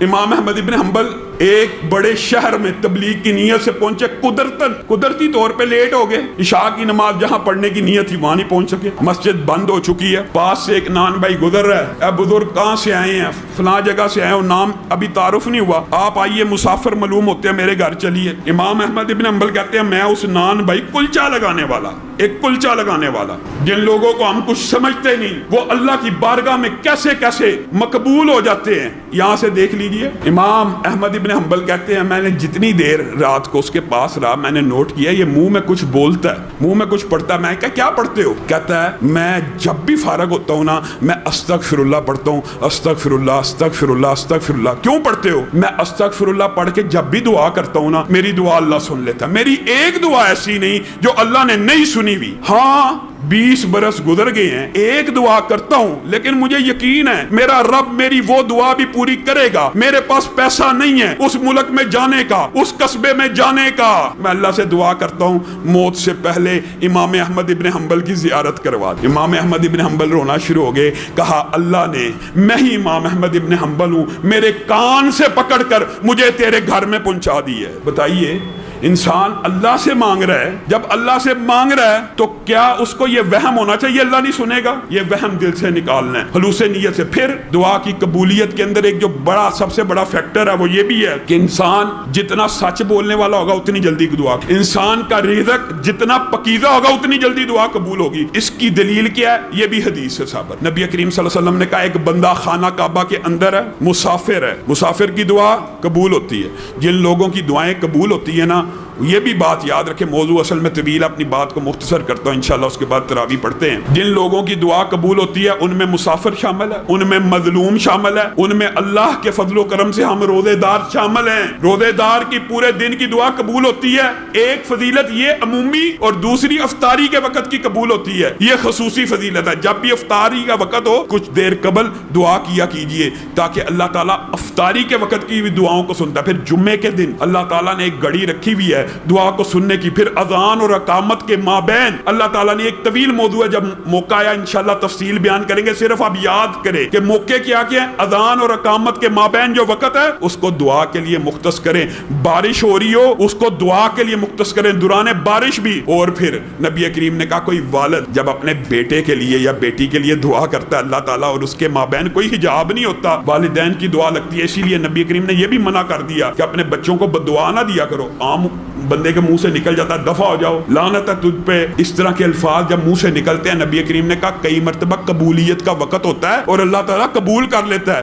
امام احمد ابن حنبل ایک بڑے شہر میں تبلیغ کی نیت سے پہنچے، قدرتی طور پہ لیٹ ہو گئے، عشاء کی نماز جہاں پڑھنے کی نیت تھی وہاں نہیں پہنچ سکے، مسجد بند ہو چکی ہے، پاس سے ایک نان بھائی گزر رہا ہے، اے بزرگ کہاں سے آئے ہیں؟ فلاں جگہ سے آئے ہو، نام ابھی تعارف نہیں ہوا، آپ آئیے، مسافر معلوم ہوتے ہیں، میرے گھر چلیے۔ امام احمد ابن حنبل کہتے ہیں میں اس نان بھائی کلچا لگانے والا، ایک کلچا لگانے والا، جن لوگوں کو ہم کچھ سمجھتے نہیں وہ اللہ کی بارگاہ میں کیسے کیسے مقبول ہو جاتے ہیں، یہاں سے دیکھ لیجئے۔ امام احمد ابن حنبل کہتے ہیں میں نے جتنی دیر رات کو اس کے پاس رہا میں نے نوٹ کیا یہ منہ میں کچھ بولتا ہے، منہ میں کچھ پڑھتا ہے۔ میں کہا کیا پڑھتے ہو؟ کہتا ہے میں جب بھی فارغ ہوتا ہوں نا میں استغفر اللہ پڑھتا ہوں، استغفر اللہ استغفر اللہ استغفر اللہ۔ کیوں پڑھتے ہو؟ میں استغفر اللہ پڑھ کے جب بھی دعا کرتا ہوں نا میری دعا اللہ سن لیتا ہے، میری ایک دعا ایسی نہیں جو اللہ نے نہیں سنی ہوئی۔ ہاں 20 برس گزر گئے ہیں، ایک دعا کرتا ہوں لیکن مجھے یقین ہے میرا رب میری وہ دعا بھی پوری کرے گا۔ میرے پاس پیسہ نہیں ہے اس ملک میں جانے کا، اس قصبے میں جانے کا، میں اللہ سے دعا کرتا ہوں موت سے پہلے امام احمد ابن حنبل کی زیارت کروا دے۔ امام احمد ابن حنبل رونا شروع ہو گئے، کہا اللہ نے، میں ہی امام احمد ابن حنبل ہوں، میرے کان سے پکڑ کر مجھے تیرے گھر میں پہنچا دی ہے۔ بتائیے انسان اللہ سے مانگ رہا ہے، جب اللہ سے مانگ رہا ہے تو کیا اس کو یہ وہم ہونا چاہیے اللہ نہیں سنے گا؟ یہ وہم دل سے نکالنا ہے، خلوص نیت سے۔ پھر دعا کی قبولیت کے اندر ایک جو بڑا سب سے بڑا فیکٹر ہے وہ یہ بھی ہے کہ انسان جتنا سچ بولنے والا ہوگا اتنی جلدی دعا، انسان کا رزق جتنا پکیزہ ہوگا اتنی جلدی دعا قبول ہوگی۔ اس کی دلیل کیا ہے؟ یہ بھی حدیث سے ثابت۔ نبی کریم صلی اللہ علیہ وسلم نے کہا ایک بندہ خانہ کعبہ کے اندر ہے، مسافر ہے، مسافر کی دعا قبول ہوتی ہے۔ جن لوگوں کی دعائیں قبول ہوتی ہیں نا، یہ بھی بات یاد رکھیں، موضوع اصل میں طویل، اپنی بات کو مختصر کرتا ہوں انشاءاللہ، اس کے بعد تراویح پڑھتے ہیں۔ جن لوگوں کی دعا قبول ہوتی ہے ان میں مسافر شامل ہے، ان میں مظلوم شامل ہے، ان میں اللہ کے فضل و کرم سے ہم روزے دار شامل ہیں۔ روزے دار کی پورے دن کی دعا قبول ہوتی ہے، ایک فضیلت یہ عمومی اور دوسری افطاری کے وقت کی قبول ہوتی ہے، یہ خصوصی فضیلت ہے۔ جب بھی افطاری کا وقت ہو کچھ دیر قبل دعا کیا کیجئے تاکہ اللہ تعالیٰ افطاری کے وقت کی بھی دعاؤں کو سنتا ہے۔ پھر جمعے کے دن اللہ تعالیٰ نے ایک گھڑی رکھی ہوئی ہے دعا کو سننے کی، پھر اذان اور اقامت کے مابین اللہ تعالیٰ نے ایک طویل موضوع ہے، جب موقع آیا انشاءاللہ تفصیل بیان کریں گے، صرف آپ یاد کریں کہ موقع کیا کیا ہے۔ اذان اور اقامت کے مابین جو وقت ہے اس کو دعا کے لیے مختص کریں، بارش ہو رہی ہو اس کو دعا کے لیے مختص کریں، دوران بارش بھی۔ اور پھر نبی کریم نے کہا کوئی والد جب اپنے بیٹے کے لیے یا بیٹی کے لیے دعا کرتا ہے اللہ تعالیٰ اور اس کے مابین کوئی حجاب نہیں ہوتا، والدین کی دعا لگتی ہے، اسی لیے نبی کریم نے یہ بھی منع کر دیا کہ اپنے بچوں کو بددعا نہ دیا کرو۔ عام بندے کے منہ سے نکل جاتا ہے دفع ہو جاؤ، لعنت ہے تجھ پہ، اس طرح کے الفاظ جب منہ سے نکلتے ہیں، نبی کریم نے کہا کئی مرتبہ قبولیت کا وقت ہوتا ہے اور اللہ تعالیٰ قبول کر لیتا ہے۔